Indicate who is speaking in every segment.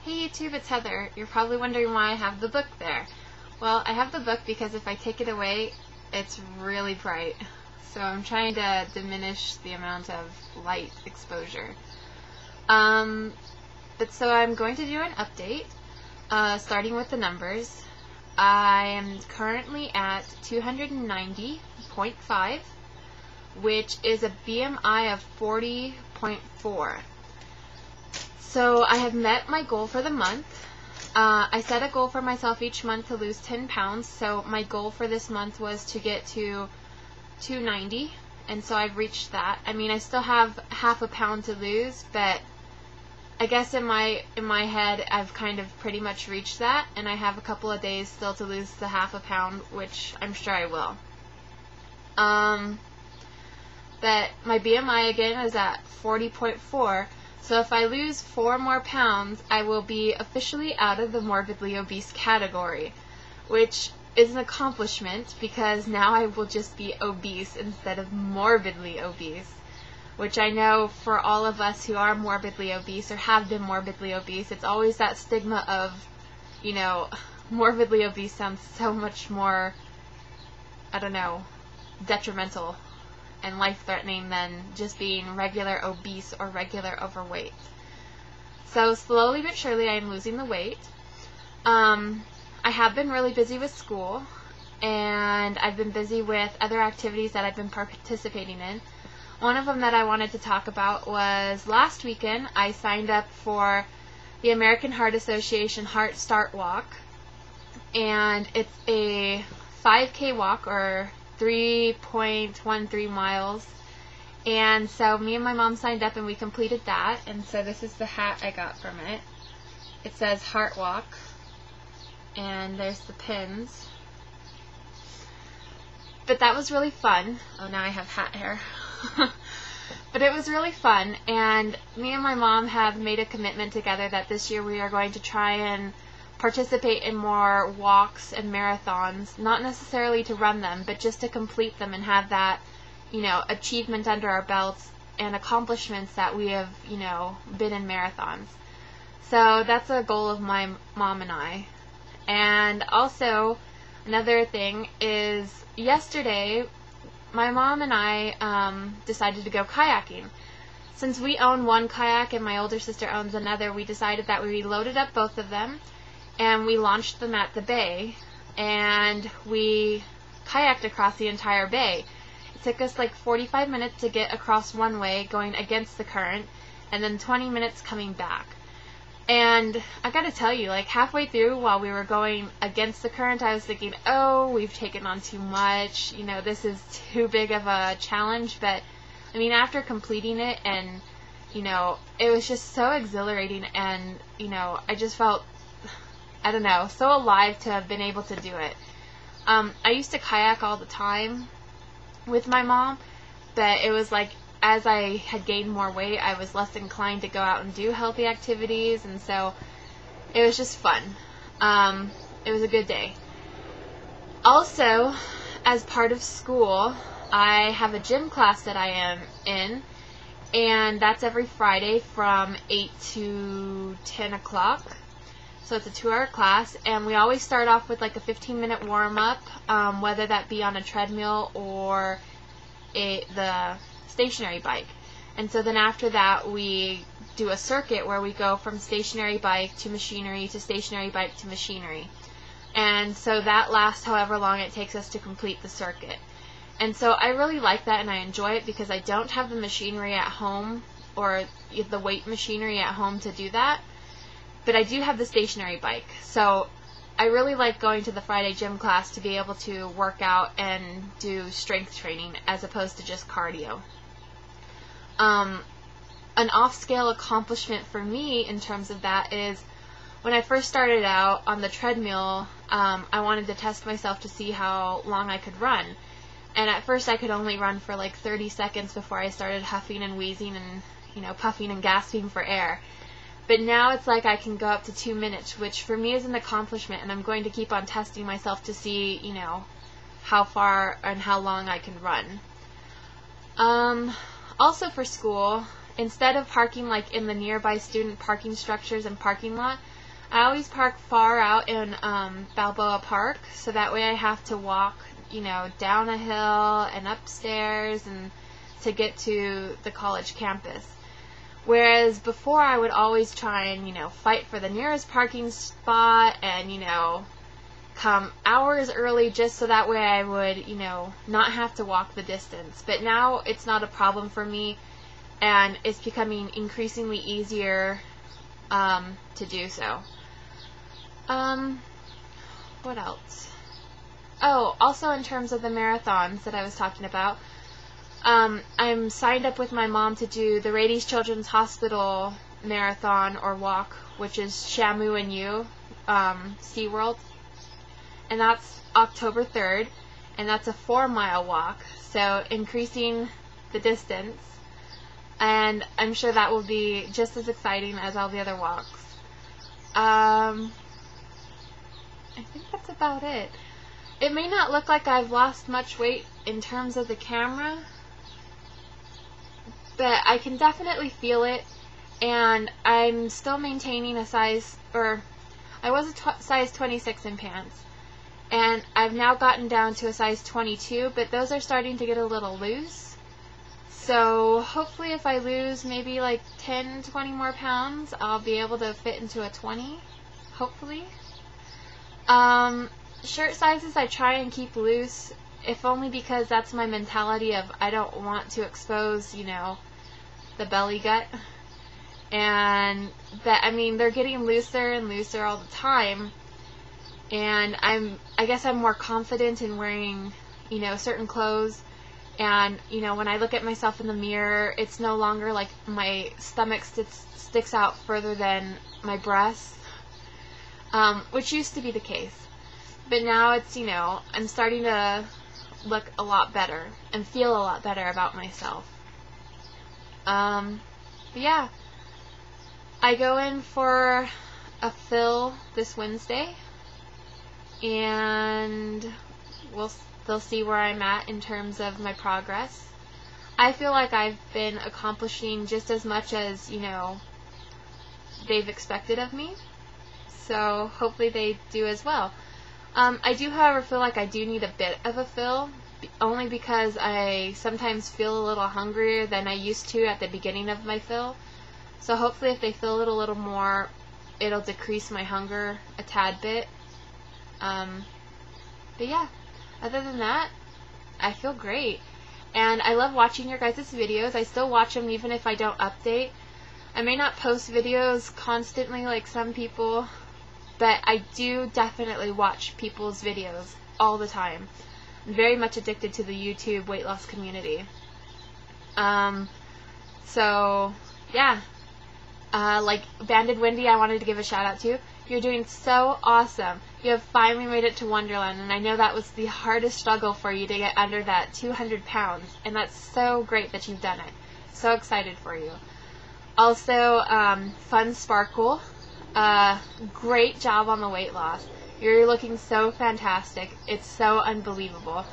Speaker 1: Hey YouTube, it's Heather. You're probably wondering why I have the book there. Well, I have the book because if I take it away, it's really bright. So I'm trying to diminish the amount of light exposure. But so I'm going to do an update, starting with the numbers. I am currently at 290.5, which is a BMI of 40.4. So I have met my goal for the month. I set a goal for myself each month to lose 10 pounds, so my goal for this month was to get to 290, and so I've reached that. I mean, I still have half a pound to lose, but I guess in my head I've kind of pretty much reached that, and I have a couple of days still to lose the half a pound, which I'm sure I will. But my BMI again is at 40.4. So if I lose 4 more pounds, I will be officially out of the morbidly obese category, which is an accomplishment because now I will just be obese instead of morbidly obese, which I know for all of us who are morbidly obese or have been morbidly obese, it's always that stigma of, you know, morbidly obese sounds so much more, I don't know, detrimental and life-threatening than just being regular obese or regular overweight. So slowly but surely I am losing the weight. I have been really busy with school, and I've been busy with other activities that I've been participating in. One of them that I wanted to talk about was last weekend I signed up for the American Heart Association Heart Start Walk, and it's a 5K walk, or 3.13 miles, and so me and my mom signed up and we completed that, and so this is the hat I got from it. It says Heart Walk, and there's the pins. But that was really fun. Oh, now I have hat hair. But it was really fun, and me and my mom have made a commitment together that this year we are going to try and participate in more walks and marathons, not necessarily to run them, but just to complete them and have that, you know, achievement under our belts and accomplishments that we have, you know, been in marathons. So that's a goal of my mom and I. And also, another thing is, yesterday, my mom and I decided to go kayaking. Since we own one kayak and my older sister owns another, we decided that we loaded up both of them and we launched them at the bay, and we kayaked across the entire bay. It took us like 45 minutes to get across one way, going against the current, and then 20 minutes coming back. And I gotta tell you, like halfway through while we were going against the current, I was thinking, oh, we've taken on too much, you know, this is too big of a challenge. But I mean, after completing it, and you know, it was just so exhilarating, and you know, I just felt, I don't know, so alive to have been able to do it. I used to kayak all the time with my mom, but it was like as I had gained more weight, I was less inclined to go out and do healthy activities, and so it was just fun. It was a good day. Also, as part of school, I have a gym class that I am in, and that's every Friday from 8 to 10 o'clock. So it's a 2-hour class, and we always start off with like a 15-minute warm-up, whether that be on a treadmill or the stationary bike. And so then after that we do a circuit where we go from stationary bike to machinery to stationary bike to machinery. And so that lasts however long it takes us to complete the circuit. And so I really like that and I enjoy it because I don't have the machinery at home, or the weight machinery at home to do that. But I do have the stationary bike, so I really like going to the Friday gym class to be able to work out and do strength training as opposed to just cardio. An off-scale accomplishment for me in terms of that is when I first started out on the treadmill, I wanted to test myself to see how long I could run. And at first I could only run for like 30 seconds before I started huffing and wheezing and, you know, puffing and gasping for air. But now it's like I can go up to 2 minutes, which for me is an accomplishment, and I'm going to keep on testing myself to see, you know, how far and how long I can run. Also for school, instead of parking like in the nearby student parking structures and parking lot, I always park far out in Balboa Park, so that way I have to walk, you know, down a hill and upstairs and to get to the college campus. Whereas before I would always try and, you know, fight for the nearest parking spot and, you know, come hours early just so that way I would, you know, not have to walk the distance. But now it's not a problem for me, and it's becoming increasingly easier to do so. What else? Oh, also in terms of the marathons that I was talking about, I'm signed up with my mom to do the Rady Children's Hospital marathon or walk, which is Shamu and You, SeaWorld. And that's October 3rd, and that's a 4-mile walk, so increasing the distance. And I'm sure that will be just as exciting as all the other walks. I think that's about it. It may not look like I've lost much weight in terms of the camera, but I can definitely feel it, and I'm still maintaining a size, or I was a size 26 in pants, and I've now gotten down to a size 22, but those are starting to get a little loose. So hopefully if I lose maybe like 10, 20 more pounds, I'll be able to fit into a 20, hopefully. Shirt sizes I try and keep loose, if only because that's my mentality of I don't want to expose, you know, the belly gut. And that, I mean, they're getting looser and looser all the time. And I guess I'm more confident in wearing, you know, certain clothes. And, you know, when I look at myself in the mirror, it's no longer like my stomach sticks out further than my breasts, which used to be the case. But now it's, you know, I'm starting to look a lot better and feel a lot better about myself. But yeah, I go in for a fill this Wednesday, and they'll see where I'm at in terms of my progress. I feel like I've been accomplishing just as much as, you know, they've expected of me, so hopefully they do as well. I do, however, feel like I do need a bit of a fill, only because I sometimes feel a little hungrier than I used to at the beginning of my fill. So hopefully if they fill it a little more, it'll decrease my hunger a tad bit. But yeah, other than that, I feel great. And I love watching your guys' videos. I still watch them even if I don't update. I may not post videos constantly like some people, but I do definitely watch people's videos all the time. I'm very much addicted to the YouTube weight loss community. So, yeah. Like Banded Wendy, I wanted to give a shout out to. You're doing so awesome. You have finally made it to Wonderland, and I know that was the hardest struggle for you to get under that 200 pounds, and that's so great that you've done it. So excited for you. Also, Fun Sparkle, great job on the weight loss. You're looking so fantastic. It's so unbelievable.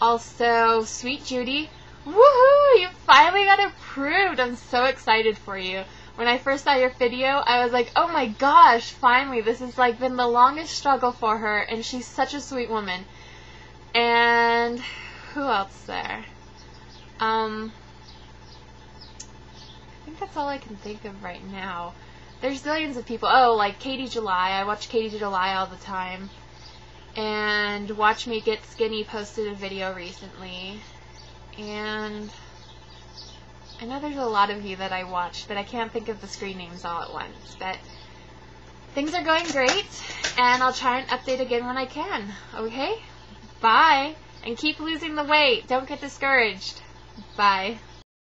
Speaker 1: Also, Sweet Judy, woohoo! You finally got approved. I'm so excited for you. When I first saw your video, I was like, oh my gosh, finally. This has like been the longest struggle for her, and she's such a sweet woman. And who else there? I think that's all I can think of right now. There's zillions of people. Oh, like Katie July. I watch Katie July all the time. And Watch Me Get Skinny posted a video recently. And I know there's a lot of you that I watch, but I can't think of the screen names all at once. But things are going great, and I'll try and update again when I can. Okay? Bye. And keep losing the weight. Don't get discouraged. Bye.